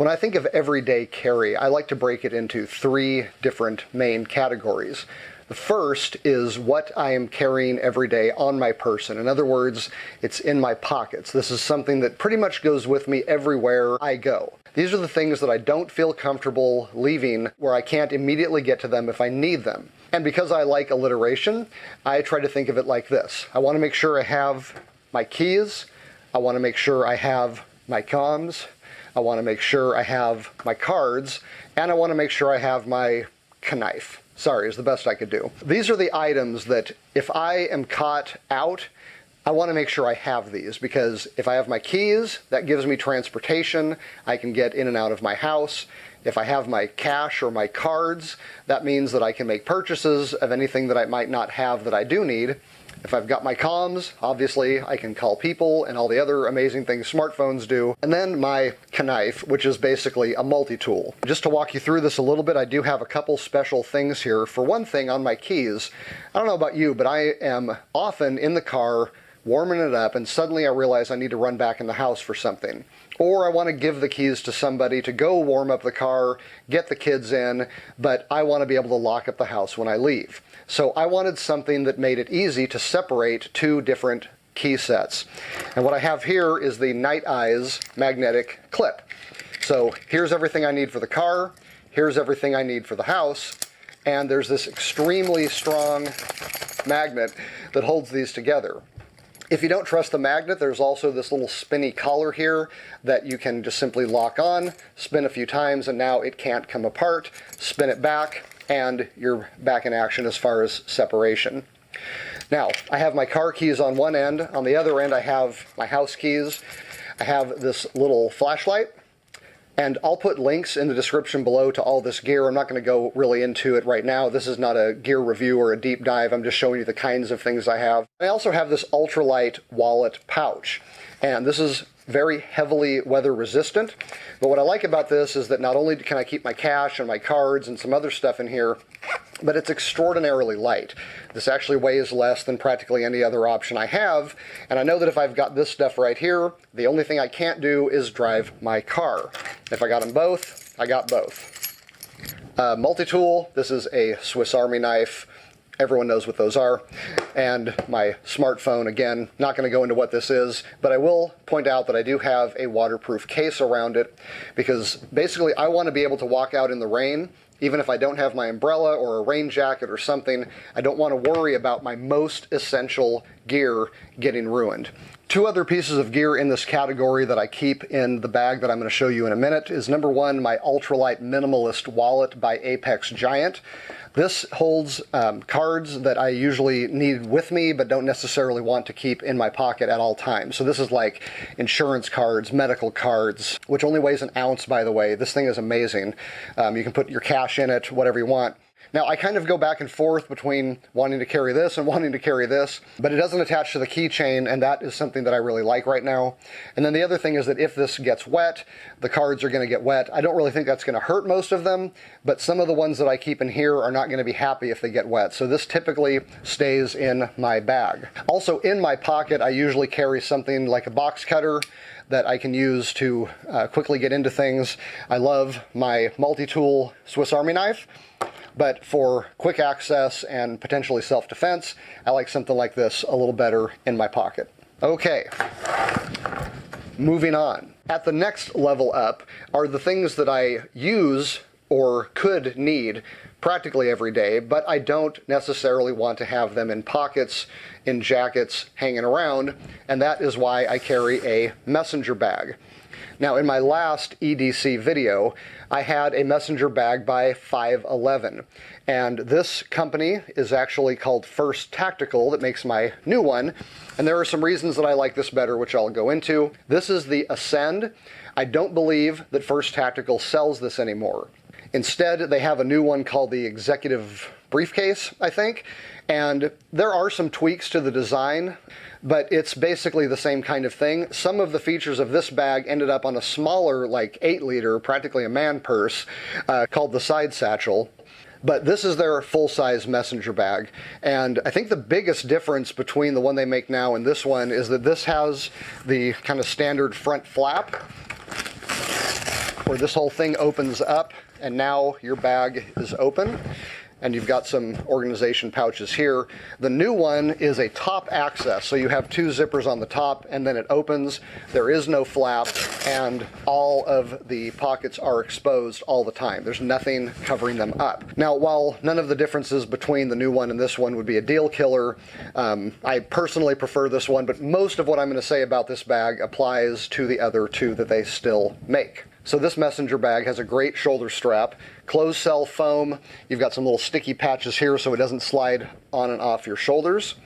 When I think of everyday carry, I like to break it into three different main categories. The first is what I am carrying every day on my person. In other words, it's in my pockets. This is something that pretty much goes with me everywhere I go. These are the things that I don't feel comfortable leaving where I can't immediately get to them if I need them. And because I like alliteration, I try to think of it like this. I want to make sure I have my keys. I want to make sure I have my comms. I want to make sure I have my cards, and I want to make sure I have my knife. Sorry, is the best I could do. These are the items that if I am caught out, I want to make sure I have these, because if I have my keys, that gives me transportation. I can get in and out of my house. If I have my cash or my cards, that means that I can make purchases of anything that I might not have that I do need. If I've got my comms, obviously I can call people and all the other amazing things smartphones do. And then my knife, which is basically a multi-tool. Just to walk you through this a little bit, I do have a couple special things here. For one thing, on my keys, I don't know about you, but I am often in the car warming it up, and suddenly I realize I need to run back in the house for something. Or I want to give the keys to somebody to go warm up the car, get the kids in, but I want to be able to lock up the house when I leave. So I wanted something that made it easy to separate two different key sets. And what I have here is the Nite magnetic clip. So here's everything I need for the car, here's everything I need for the house, and there's this extremely strong magnet that holds these together. If you don't trust the magnet, there's also this little spinny collar here that you can just simply lock on, spin a few times, and now it can't come apart. Spin it back, and you're back in action as far as separation. Now, I have my car keys on one end. On the other end, I have my house keys. I have this little flashlight. And I'll put links in the description below to all this gear. I'm not going to go really into it right now. This is not a gear review or a deep dive. I'm just showing you the kinds of things I have. I also have this Ultralight wallet pouch. And this is very heavily weather resistant. But what I like about this is that not only can I keep my cash and my cards and some other stuff in here, but it's extraordinarily light. This actually weighs less than practically any other option I have, and I know that if I've got this stuff right here, the only thing I can't do is drive my car. If I got them both, I got both. Multi-tool, this is a Swiss Army knife. Everyone knows what those are. And my smartphone, again, not going to go into what this is, but I will point out that I do have a waterproof case around it, because basically I want to be able to walk out in the rain. Even if I don't have my umbrella or a rain jacket or something, I don't want to worry about my most essential gear getting ruined. Two other pieces of gear in this category that I keep in the bag that I'm going to show you in a minute is number one, my Ultralight Minimalist wallet by Apex Giant. This holds cards that I usually need with me but don't necessarily want to keep in my pocket at all times. So this is like insurance cards, medical cards, which only weighs an ounce, by the way. This thing is amazing. You can put your cash in it, whatever you want. Now, I kind of go back and forth between wanting to carry this and wanting to carry this, but it doesn't attach to the keychain, and that is something that I really like right now. And then the other thing is that if this gets wet, the cards are going to get wet. I don't really think that's going to hurt most of them, but some of the ones that I keep in here are not going to be happy if they get wet. So this typically stays in my bag. Also in my pocket, I usually carry something like a box cutter that I can use to quickly get into things. I love my multi-tool Swiss Army knife. But for quick access and potentially self-defense, I like something like this a little better in my pocket. Okay, moving on. At the next level up are the things that I use or could need practically every day, but I don't necessarily want to have them in pockets, in jackets, hanging around, and that is why I carry a messenger bag. Now, in my last EDC video, I had a messenger bag by 511, and this company is actually called First Tactical that makes my new one, and there are some reasons that I like this better, which I'll go into. This is the Ascend. I don't believe that First Tactical sells this anymore. Instead, they have a new one called the Executive Briefcase, I think, and there are some tweaks to the design, but it's basically the same kind of thing. Some of the features of this bag ended up on a smaller, like 8-liter, practically a man purse, called the Side Satchel. But this is their full-size messenger bag, and I think the biggest difference between the one they make now and this one is that this has the kind of standard front flap, where this whole thing opens up, and now your bag is open. And you've got some organization pouches here. The new one is a top access, so you have two zippers on the top, and then it opens. There is no flap, and all of the pockets are exposed all the time. There's nothing covering them up. Now, while none of the differences between the new one and this one would be a deal killer, I personally prefer this one, but most of what I'm going to say about this bag applies to the other two that they still make. So this messenger bag has a great shoulder strap, closed cell foam. You've got some little sticky patches here so it doesn't slide on and off your shoulders.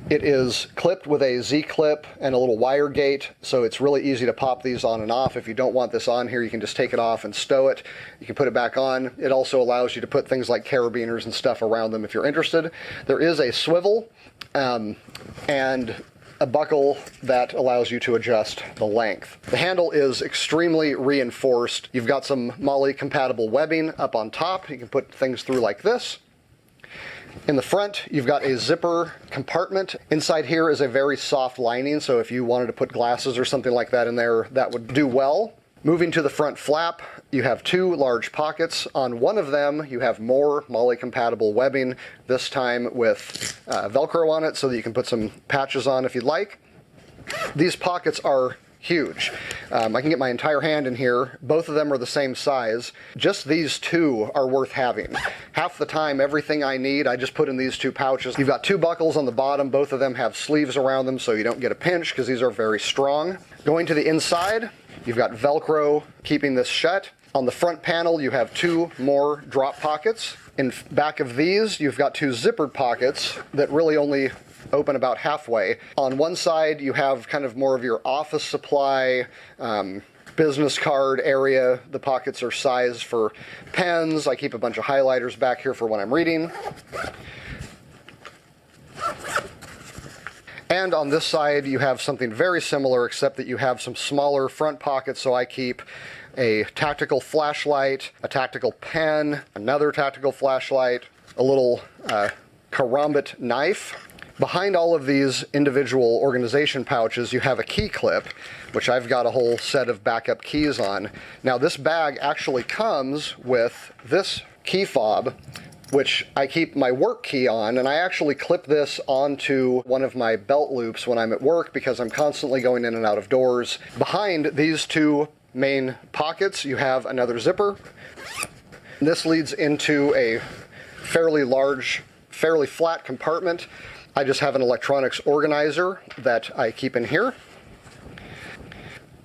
It is clipped with a Z-clip and a little wire gate, so it's really easy to pop these on and off. If you don't want this on here, you can just take it off and stow it. You can put it back on. It also allows you to put things like carabiners and stuff around them if you're interested. There is a swivel and a buckle that allows you to adjust the length. The handle is extremely reinforced. You've got some MOLLE compatible webbing up on top. You can put things through like this. In the front, you've got a zipper compartment. Inside here is a very soft lining, so if you wanted to put glasses or something like that in there, that would do well. Moving to the front flap, you have two large pockets. On one of them, you have more MOLLE compatible webbing, this time with Velcro on it, so that you can put some patches on if you'd like. These pockets are huge. I can get my entire hand in here. Both of them are the same size. Just these two are worth having. Half the time, everything I need, I just put in these two pouches. You've got two buckles on the bottom. Both of them have sleeves around them, so you don't get a pinch, because these are very strong. Going to the inside, you've got Velcro keeping this shut. On the front panel, you have two more drop pockets. In back of these, you've got two zippered pockets that really only open about halfway. On one side, you have kind of more of your office supply, business card area. The pockets are sized for pens. I keep a bunch of highlighters back here for when I'm reading. And on this side, you have something very similar, except that you have some smaller front pockets, so I keep a tactical flashlight, a tactical pen, another tactical flashlight, a little karambit knife. Behind all of these individual organization pouches, you have a key clip, which I've got a whole set of backup keys on. Now, this bag actually comes with this key fob, which I keep my work key on, and I actually clip this onto one of my belt loops when I'm at work because I'm constantly going in and out of doors. Behind these two main pockets, you have another zipper. This leads into a fairly large, fairly flat compartment. I just have an electronics organizer that I keep in here.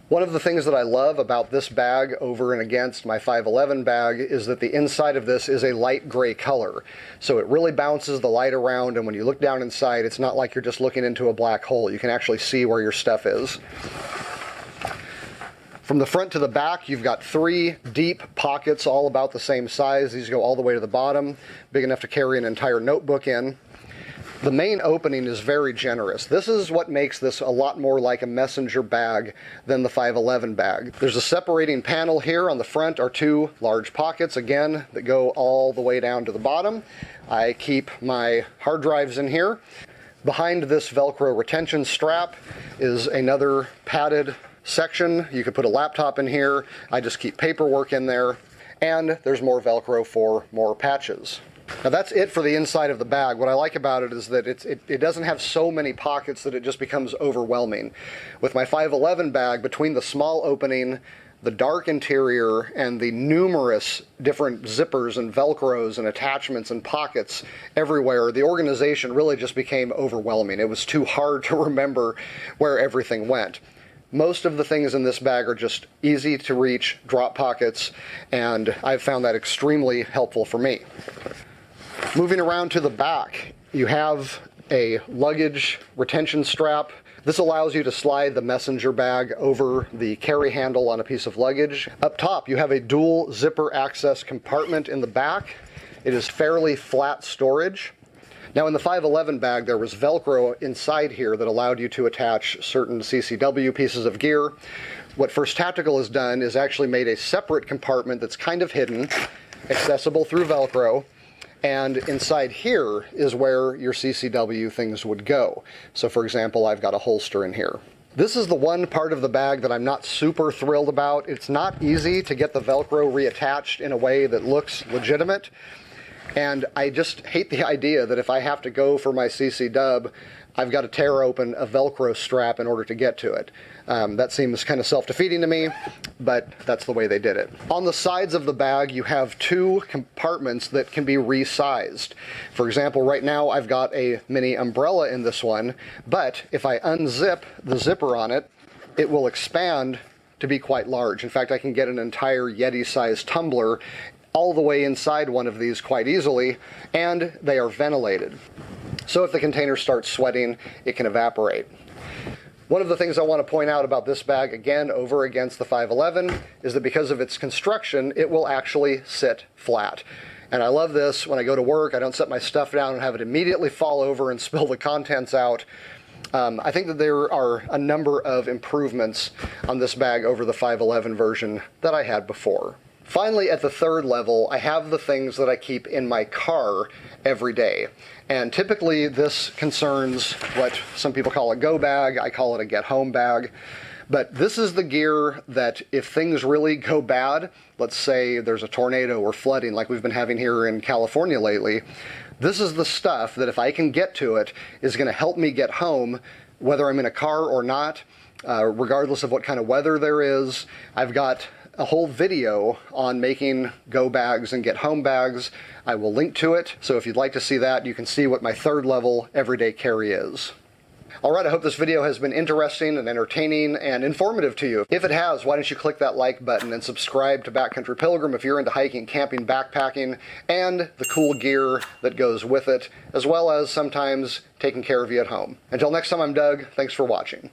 One of the things that I love about this bag over and against my 511 bag is that the inside of this is a light gray color. So it really bounces the light around, and when you look down inside, it's not like you're just looking into a black hole. You can actually see where your stuff is. From the front to the back, you've got three deep pockets, all about the same size. These go all the way to the bottom, big enough to carry an entire notebook in. The main opening is very generous. This is what makes this a lot more like a messenger bag than the 511 bag. There's a separating panel here. On the front are two large pockets, again, that go all the way down to the bottom. I keep my hard drives in here. Behind this Velcro retention strap is another padded section. You could put a laptop in here. I just keep paperwork in there. And there's more Velcro for more patches. Now that's it for the inside of the bag. What I like about it is that it doesn't have so many pockets that it just becomes overwhelming. With my 511 bag, between the small opening, the dark interior, and the numerous different zippers and Velcros and attachments and pockets everywhere, the organization really just became overwhelming. It was too hard to remember where everything went. Most of the things in this bag are just easy to reach drop pockets, and I've found that extremely helpful for me. Moving around to the back, you have a luggage retention strap. This allows you to slide the messenger bag over the carry handle on a piece of luggage. Up top, you have a dual zipper access compartment in the back. It is fairly flat storage. Now in the 511 bag, there was Velcro inside here that allowed you to attach certain CCW pieces of gear. What First Tactical has done is actually made a separate compartment that's kind of hidden, accessible through Velcro, and inside here is where your CCW things would go. So for example, I've got a holster in here. This is the one part of the bag that I'm not super thrilled about. It's not easy to get the Velcro reattached in a way that looks legitimate. And I just hate the idea that if I have to go for my CC dub, I've got to tear open a Velcro strap in order to get to it. That seems kind of self-defeating to me, but that's the way they did it. On the sides of the bag, you have two compartments that can be resized. For example, right now I've got a mini umbrella in this one, but if I unzip the zipper on it, it will expand to be quite large. In fact, I can get an entire Yeti-sized tumbler all the way inside one of these quite easily, and they are ventilated. So if the container starts sweating, it can evaporate. One of the things I want to point out about this bag, again, over against the 511, is that because of its construction, it will actually sit flat. And I love this. When I go to work, I don't set my stuff down and have it immediately fall over and spill the contents out. I think that there are a number of improvements on this bag over the 511 version that I had before. Finally, at the third level, I have the things that I keep in my car every day. And typically this concerns what some people call a go bag. I call it a get home bag. But this is the gear that if things really go bad, let's say there's a tornado or flooding like we've been having here in California lately, this is the stuff that if I can get to it is going to help me get home, whether I'm in a car or not, regardless of what kind of weather there is. I've got a whole video on making go bags and get home bags. I will link to it, so if you'd like to see that, you can see what my third level everyday carry is. Alright, I hope this video has been interesting and entertaining and informative to you. If it has, why don't you click that like button and subscribe to Backcountry Pilgrim if you're into hiking, camping, backpacking, and the cool gear that goes with it, as well as sometimes taking care of you at home. Until next time, I'm Doug. Thanks for watching.